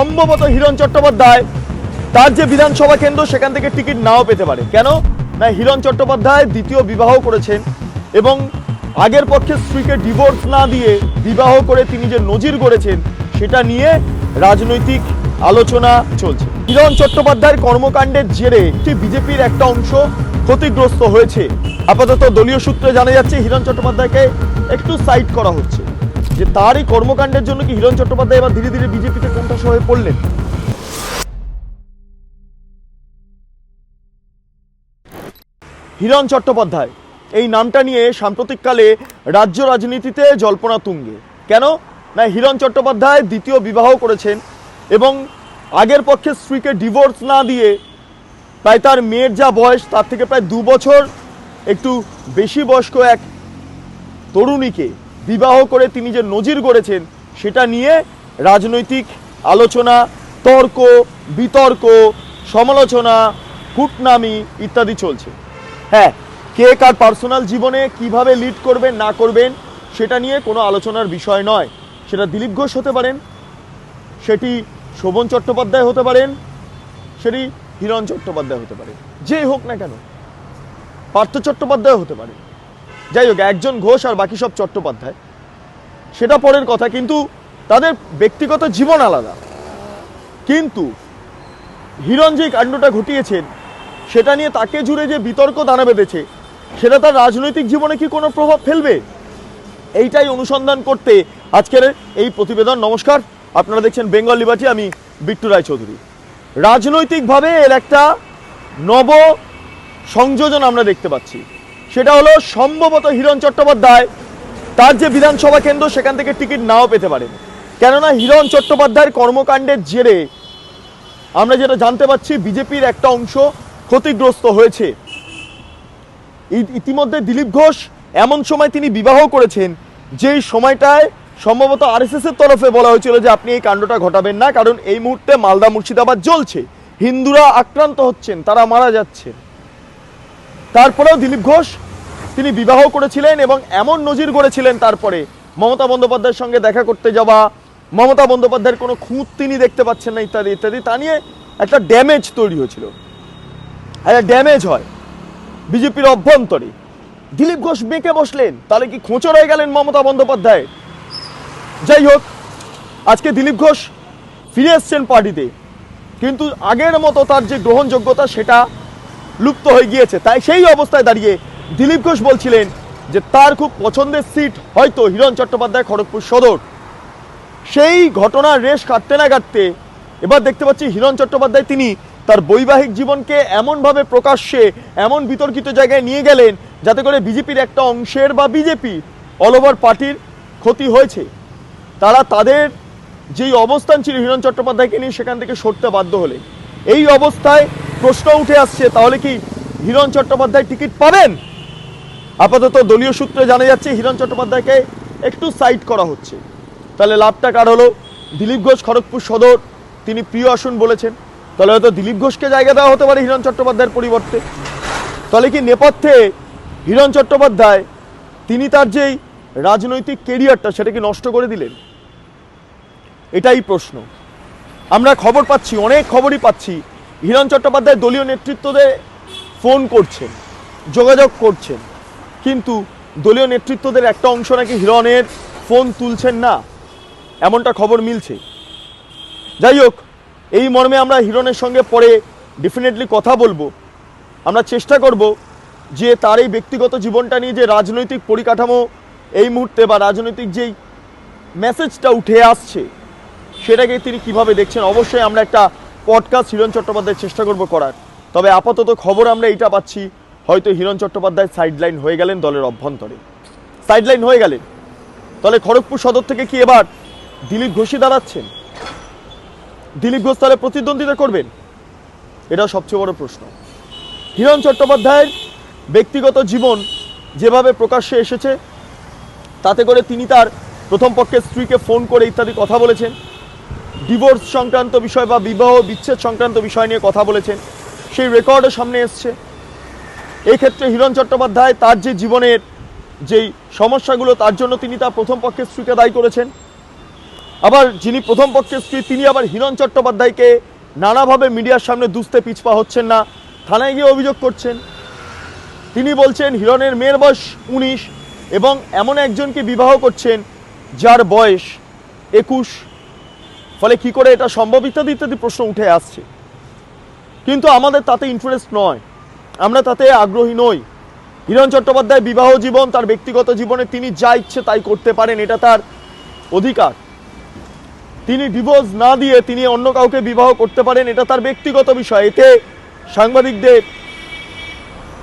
সম্ভবত হিরণ চট্টোপাধ্যায় তার যে বিধানসভা কেন্দ্র সেখান থেকে টিকিট নাও পেতে পারে। কেন না, হিরণ চট্টোপাধ্যায় দ্বিতীয় বিবাহ করেছেন এবং আগের পক্ষে স্ত্রীকে ডিভোর্স না দিয়ে বিবাহ করে তিনি যে নজির গড়েছেন সেটা নিয়ে রাজনৈতিক আলোচনা চলছে। হিরণ চট্টোপাধ্যায়ের কর্মকাণ্ডের জেরে বিজেপির একটা অংশ ক্ষতিগ্রস্ত হয়েছে। আপাতত দলীয় সূত্রে জানা যাচ্ছে হিরণ চট্টোপাধ্যায়কে একটু সাইড করা হচ্ছে, যে তার এই কর্মকাণ্ডের জন্য কি হিরণ চট্টোপাধ্যায় এবার ধীরে ধীরে বিজেপিতে কোণঠাসা হয়ে পড়লেন। হিরণ চট্টোপাধ্যায় এই নামটা নিয়ে সাম্প্রতিককালে রাজ্য রাজনীতিতে জল্পনা তুঙ্গে। কেন না, হিরণ চট্টোপাধ্যায় দ্বিতীয় বিবাহ করেছেন এবং আগের পক্ষে স্ত্রীকে ডিভোর্স না দিয়ে প্রায় তার মেয়ের যা বয়স তার থেকে প্রায় 2 বছর একটু বেশি বয়স্ক এক তরুণীকে বিবাহ করে তিনি যে নজির গড়েছেন সেটা নিয়ে রাজনৈতিক আলোচনা, তর্ক বিতর্ক, সমালোচনা, কুটনামি ইত্যাদি চলছে। হ্যাঁ, কে কার পার্সোনাল জীবনে কিভাবে লিড করবেন না করবেন সেটা নিয়ে কোনো আলোচনার বিষয় নয়। সেটা দিলীপ ঘোষ হতে পারেন, সেটি শোভন চট্টোপাধ্যায় হতে পারেন, সেটি হিরণ চট্টোপাধ্যায় হতে পারে, যেই হোক না কেন, পার্থ চট্টোপাধ্যায় হতে পারে। যাই হোক, একজন ঘোষ আর বাকি সব চট্টোপাধ্যায়, সেটা পরের কথা। কিন্তু তাদের ব্যক্তিগত জীবন আলাদা। কিন্তু হিরণ যে কাণ্ডটা ঘটিয়েছেন সেটা নিয়ে তাকে জুড়ে যে বিতর্ক দানা বেঁধেছে সেটা তার রাজনৈতিক জীবনে কি কোনো প্রভাব ফেলবে, এইটাই অনুসন্ধান করতে আজকের এই প্রতিবেদন। নমস্কার, আপনারা দেখছেন বেঙ্গল লিবার্টি, আমি বিট্টু রায়চৌধুরী। রাজনৈতিকভাবে এর একটা নব সংযোজন আমরা দেখতে পাচ্ছি। সেটা হলো সম্ভবত হিরণ চট্টোপাধ্যায় তার যে বিধানসভা কেন্দ্র সেখান থেকে টিকিট নাও পেতে পারেন। কেননা হিরণ চট্টোপাধ্যায়ের কর্মকাণ্ডের জেরে আমরা যেটা জানতে পারছি বিজেপির একটা অংশ ক্ষতিগ্রস্ত হয়েছে। ইতিমধ্যে দিলীপ ঘোষ এমন সময় তিনি বিবাহ করেছেন যেই সময়টায় সম্ভবত আরএসএস এর তরফে বলা হয়েছিল যে আপনি এই কাণ্ডটা ঘটাবেন না, কারণ এই মুহূর্তে মালদা মুর্শিদাবাদ জ্বলছে, হিন্দুরা আক্রান্ত হচ্ছেন, তারা মারা যাচ্ছেন। তারপরেও দিলীপ ঘোষ তিনি বিবাহ করেছিলেন এবং এমন নজির গড়েছিলেন তারপরে মমতা বন্দ্যোপাধ্যায়ের সঙ্গে দেখা করতে যাওয়া, মমতা বন্দ্যোপাধ্যায়ের কোনো খুঁত তিনি দেখতে পাচ্ছেন না ইত্যাদি ইত্যাদি, তা নিয়ে একটা ড্যামেজ তৈরি হয়েছিল। একটা ড্যামেজ হয় বিজেপির অভ্যন্তরে। দিলীপ ঘোষ বেঁকে বসলেন, তাহলে কি খোঁচর হয়ে গেলেন মমতা বন্দ্যোপাধ্যায়। যাই হোক, আজকে দিলীপ ঘোষ ফিরে এসছেন পার্টিতে, কিন্তু আগের মতো তার যে গ্রহণযোগ্যতা সেটা লুপ্ত হয়ে গিয়েছে। তাই সেই অবস্থায় দাঁড়িয়ে দিলীপ ঘোষ বলছিলেন যে তার খুব পছন্দের সিট হয়তো হিরণ চট্টোপাধ্যায় খড়গপুর সদর। সেই ঘটনার রেশ কাটতে না কাটতে এবার দেখতে পাচ্ছি হিরণ চট্টোপাধ্যায় তিনি তার বৈবাহিক জীবনকে এমনভাবে প্রকাশ্যে এমন বিতর্কিত জায়গায় নিয়ে গেলেন যাতে করে বিজেপির একটা অংশের বা বিজেপি অল ওভার পার্টির ক্ষতি হয়েছে। তারা তাদের যেই অবস্থান ছিল হিরণ চট্টোপাধ্যায়কে নিয়ে সেখান থেকে সরতে বাধ্য হলে। এই অবস্থায় প্রশ্ন উঠে আসছে, তাহলে কি হিরণ চট্টোপাধ্যায় টিকিট পাবেন? আপাতত দলীয় সূত্রে জানা যাচ্ছে হিরণ চট্টোপাধ্যায়কে একটু সাইড করা হচ্ছে। তাহলে লাভটা কার হলো? দিলীপ ঘোষ খড়গপুর সদর তিনি প্রিয় আসন বলেছেন, তাহলে হয়তো দিলীপ ঘোষকে জায়গা দেওয়া হতে পারে হিরণ চট্টোপাধ্যায়ের পরিবর্তে। তাহলে কি নেপথ্যে হিরণ চট্টোপাধ্যায় তিনি তার যেই রাজনৈতিক কেরিয়ারটা সেটা কি নষ্ট করে দিলেন? এটাই প্রশ্ন। আমরা খবর পাচ্ছি, অনেক খবরই পাচ্ছি, হিরণ চট্টোপাধ্যায় দলীয় নেতৃত্বদের ফোন করছেন, যোগাযোগ করছেন, কিন্তু দলীয় নেতৃত্বদের একটা অংশ নাকি হিরণের ফোন তুলছেন না, এমনটা খবর মিলছে। যাই হোক, এই মর্মে আমরা হিরণের সঙ্গে পরে ডেফিনেটলি কথা বলবো। আমরা চেষ্টা করব যে তার এই ব্যক্তিগত জীবনটা নিয়ে যে রাজনৈতিক পরিকাঠামো এই মুহূর্তে বা রাজনৈতিক যেই মেসেজটা উঠে আসছে সেটাকে তিনি কিভাবে দেখছেন। অবশ্যই আমরা একটা পডকাস্ট হিরণ চট্টোপাধ্যায়ের চেষ্টা করব করার। তবে আপাতত খবর আমরা এইটা পাচ্ছি, হয়তো হিরণ চট্টোপাধ্যায় সাইডলাইন হয়ে গেলেন দলের অভ্যন্তরে, সাইডলাইন হয়ে গেলেন। তাহলে খড়গপুর সদর থেকে কি এবার দিলীপ ঘোষই দাঁড়াচ্ছেন? দিলীপ ঘোষ তাহলে প্রতিদ্বন্দ্বিতা করবেন? এটা সবচেয়ে বড় প্রশ্ন। হিরণ চট্টোপাধ্যায়ের ব্যক্তিগত জীবন যেভাবে প্রকাশ্যে এসেছে তাতে করে তিনি তার প্রথম পক্ষের স্ত্রীকে ফোন করে ইত্যাদি কথা বলেছেন, ডিভোর্স সংক্রান্ত বিষয় বা বিবাহ বিচ্ছেদ সংক্রান্ত বিষয় নিয়ে কথা বলেছেন, সেই রেকর্ডও সামনে এসছে। এই ক্ষেত্রে হিরণ চট্টোপাধ্যায় তার যে জীবনের যেই সমস্যাগুলো তার জন্য তিনি তার প্রথম পক্ষের স্ত্রীকে দায়ী করেছেন। আবার যিনি প্রথম পক্ষের স্ত্রী তিনি আবার হিরণ চট্টোপাধ্যায়কে নানাভাবে মিডিয়ার সামনে দুষতে পিছপা হচ্ছেন না, থানায় গিয়ে অভিযোগ করছেন। তিনি বলছেন হিরণের মেয়ের বয়স 19 এবং এমন একজনকে বিবাহ করছেন যার বয়স 21, ফলে কি করে এটা সম্ভব ইত্যাদি ইত্যাদি প্রশ্ন উঠে আসছে। কিন্তু আমাদের তাতে ইন্টারেস্ট নয়, আমরা তাতে আগ্রহী নই। হিরণ চট্টোপাধ্যায় বিবাহ জীবন, তার ব্যক্তিগত জীবনে তিনি যা ইচ্ছে তাই করতে পারেন, এটা তার অধিকার। তিনি ডিভোর্স না দিয়ে তিনি অন্য কাউকে বিবাহ করতে পারেন, এটা তার ব্যক্তিগত বিষয়। এতে সাংবাদিকদের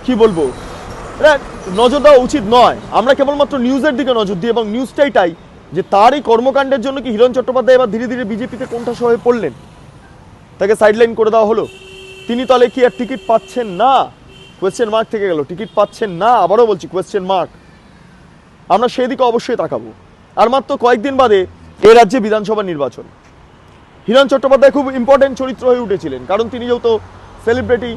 কি বলবো, এটা নজর দেওয়া উচিত নয়। আমরা কেবলমাত্র নিউজের দিকে নজর দিই এবং নিউজটাই তাই যে তার এই কর্মকাণ্ডের জন্য কি হিরণ চট্টোপাধ্যায় এবার ধীরে ধীরে বিজেপিতে কোণঠাসা হয়ে পড়লেন, তাকে সাইডলাইন করে দেওয়া হলো। তিনি তাহলে কি আর টিকিট পাচ্ছেন না? কোয়েশ্চেন মার্ক থেকে গেল, টিকিট পাচ্ছেন না, আবারও বলছি কোয়েশ্চেন মার্ক। আমরা সেই দিকে অবশ্যই তাকাবো। আর মাত্র কয়েকদিন বাদে এই রাজ্যে বিধানসভা নির্বাচন। হিরণ চট্টোপাধ্যায় খুব ইম্পর্টেন্ট চরিত্র হয়ে উঠেছিলেন, কারণ তিনি যেহেতু সেলিব্রিটি,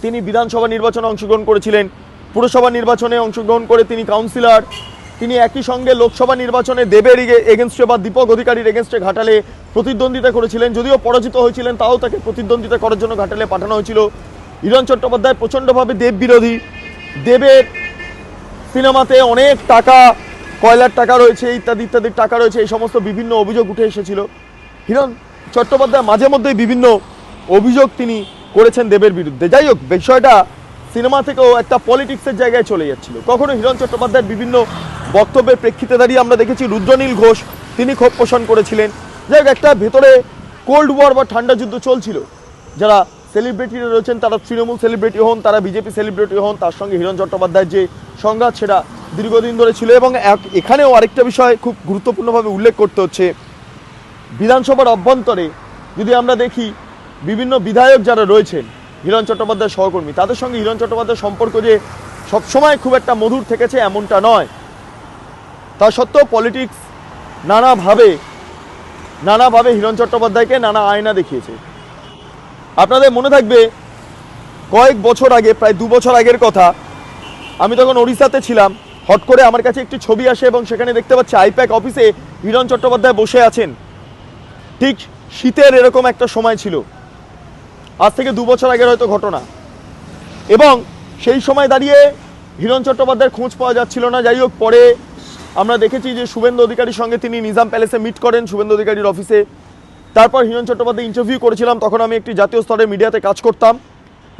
তিনি বিধানসভা নির্বাচনে অংশগ্রহণ করেছিলেন, পুরসভা নির্বাচনে অংশগ্রহণ করে তিনি কাউন্সিলর, তিনি একই সঙ্গে লোকসভা নির্বাচনে দেবের এগেনস্টে বা দীপক অধিকারীর এগেনস্টে ঘাটালে প্রতিদ্বন্দ্বিতা করেছিলেন। যদিও পরাজিত হয়েছিলেন, তাও তাকে প্রতিদ্বন্দ্বিতা করার জন্য ঘাটালে পাঠানো হয়েছিল। হিরণ চট্টোপাধ্যায় প্রচণ্ডভাবে দেব বিরোধী, দেবের সিনেমাতে অনেক টাকা, কয়লার টাকা রয়েছে, ইত্যাদি ইত্যাদি টাকা রয়েছে, এই সমস্ত বিভিন্ন অভিযোগ উঠে এসেছিল। হিরণ চট্টোপাধ্যায় মাঝে মধ্যেই বিভিন্ন অভিযোগ তিনি করেছেন দেবের বিরুদ্ধে। যাই হোক, বিষয়টা সিনেমা থেকেও একটা পলিটিক্সের জায়গায় চলে যাচ্ছিল। কখনো হিরণ চট্টোপাধ্যায়ের বিভিন্ন বক্তব্যের প্রেক্ষিতে দাঁড়িয়ে আমরা দেখেছি রুদ্রনীল ঘোষ তিনি ক্ষোভ পোষণ করেছিলেন। যাই হোক, একটা ভেতরে কোল্ড ওয়ার বা ঠান্ডা যুদ্ধ চলছিল। যারা সেলিব্রিটিরা রয়েছেন তারা তৃণমূল সেলিব্রিটি হন, তারা বিজেপি সেলিব্রিটি হন, তার সঙ্গে হিরণ চট্টোপাধ্যায়ের যে সংঘাত সেটা দীর্ঘদিন ধরে ছিল। এবং এখানেও আরেকটা বিষয় খুব গুরুত্বপূর্ণভাবে উল্লেখ করতে হচ্ছে, বিধানসভার অভ্যন্তরে যদি আমরা দেখি বিভিন্ন বিধায়ক যারা রয়েছেন হিরণ চট্টোপাধ্যায়ের সহকর্মী, তাদের সঙ্গে হিরণ চট্টোপাধ্যায়ের সম্পর্ক যে সবসময় খুব একটা মধুর থেকেছে এমনটা নয়। তা সত্ত্বেও পলিটিক্স নানাভাবে হিরণ চট্টোপাধ্যায়কে নানা আয়না দেখিয়েছে। আপনাদের মনে থাকবে কয়েক বছর আগে, প্রায় 2 বছর আগের কথা, আমি তখন ওড়িশাতে ছিলাম। হট করে আমার কাছে একটি ছবি আসে এবং সেখানে দেখতে পাচ্ছি আইপ্যাক অফিসে হিরণ চট্টোপাধ্যায় বসে আছেন। ঠিক শীতের এরকম একটা সময় ছিল, আজ থেকে 2 বছর আগের হয়তো ঘটনা। এবং সেই সময় দাঁড়িয়ে হিরণ চট্টোপাধ্যায়ের খোঁজ পাওয়া যাচ্ছিল না। যাই হোক, পরে আমরা দেখেছি যে শুভেন্দু অধিকারীর সঙ্গে তিনি নিজাম প্যালেসে মিট করেন, শুভেন্দু অধিকারীর অফিসে। তারপর হিরণ চট্টোপাধ্যায় ইন্টারভিউ করেছিলাম, তখন আমি একটি জাতীয় স্তরের মিডিয়াতে কাজ করতাম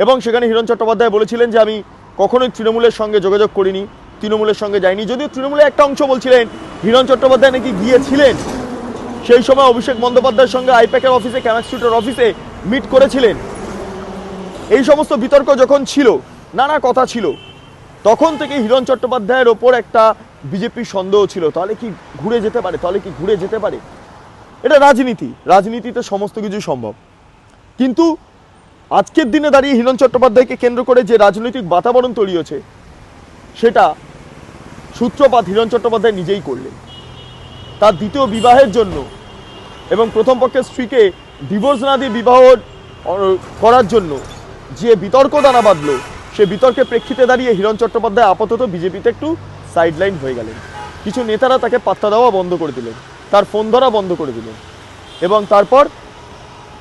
এবং সেখানে হিরণ চট্টোপাধ্যায় বলেছিলেন যে আমি কখনোই তৃণমূলের সঙ্গে যোগাযোগ করিনি, তৃণমূলের সঙ্গে যাইনি। যদিও তৃণমূলের একটা অংশ বলছিলেন হিরণ চট্টোপাধ্যায় নাকি গিয়েছিলেন, সেই সময় অভিষেক বন্দ্যোপাধ্যায়ের সঙ্গে আইপ্যাকের অফিসে, ক্যামাস্ট্রিটের অফিসে মিট করেছিলেন। এই সমস্ত বিতর্ক যখন ছিল, নানা কথা ছিল, তখন থেকে হিরণ চট্টোপাধ্যায়ের ওপর একটা বিজেপির সন্দেহ ছিল, তাহলে কি ঘুরে যেতে পারে। এটা রাজনীতিতে সমস্ত কিছু সম্ভব। কিন্তু আজকের দিনে দাঁড়িয়ে হিরণ চট্টোপাধ্যায়কে কেন্দ্র করে যে রাজনৈতিক বাতাবরণ তৈরি হয়েছে, সেটা সূত্রপাত হিরণ চট্টোপাধ্যায় নিজেই করলেন। তার দ্বিতীয় বিবাহের জন্য এবং প্রথম পক্ষের স্ত্রীকে ডিভোর্স না দিয়ে বিবাহ করার জন্য যে বিতর্ক দানা বাঁধল, সে বিতর্কের প্রেক্ষিতে দাঁড়িয়ে হিরণ চট্টোপাধ্যায় আপাতত বিজেপিতে একটু সাইডলাইন হয়ে গেলেন। কিছু নেতারা তাকে পাত্তা দেওয়া বন্ধ করে দিলেন, তার ফোন ধরা বন্ধ করে দিলেন। এবং তারপর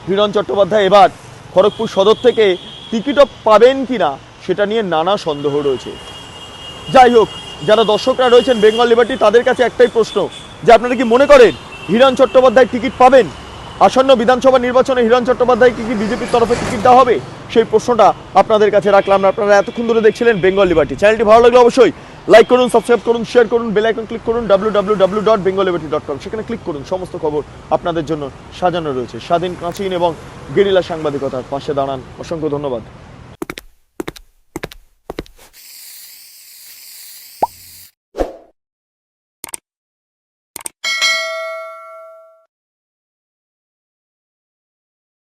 হিরণ চট্টোপাধ্যায় এবার খড়গপুর সদর থেকে টিকিটও পাবেন কিনা সেটা নিয়ে নানা সন্দেহ রয়েছে। যাই হোক, যারা দর্শকরা রয়েছেন বেঙ্গল লিবার্টি, তাদের কাছে একটাই প্রশ্ন যে আপনারা কি মনে করেন হিরণ চট্টোপাধ্যায় টিকিট পাবেন? আসন্ন বিধানসভা নির্বাচনে হিরণ চট্টোপাধ্যায়কে কি বিজেপির তরফে টিকিট দেওয়া হবে? সেই প্রশ্নটা আপনাদের কাছে রাখলাম। আপনারা এতক্ষণ ধরে দেখছিলেন বেঙ্গল লিবার্টি। চ্যানেলটি ভালো লাগলে অবশ্যই লাইক করুন, সাবস্ক্রাইব করুন, শেয়ার করুন, বেল আইকন ক্লিক করুন, www.bengalliberty.com। সেখানে ক্লিক করুন, সমস্ত খবর আপনাদের জন্য সাজানো রয়েছে। স্বাধীন, প্রাচীন এবং গেরিলা সাংবাদিকতার পাশে দাঁড়ান। অসংখ্য ধন্যবাদ।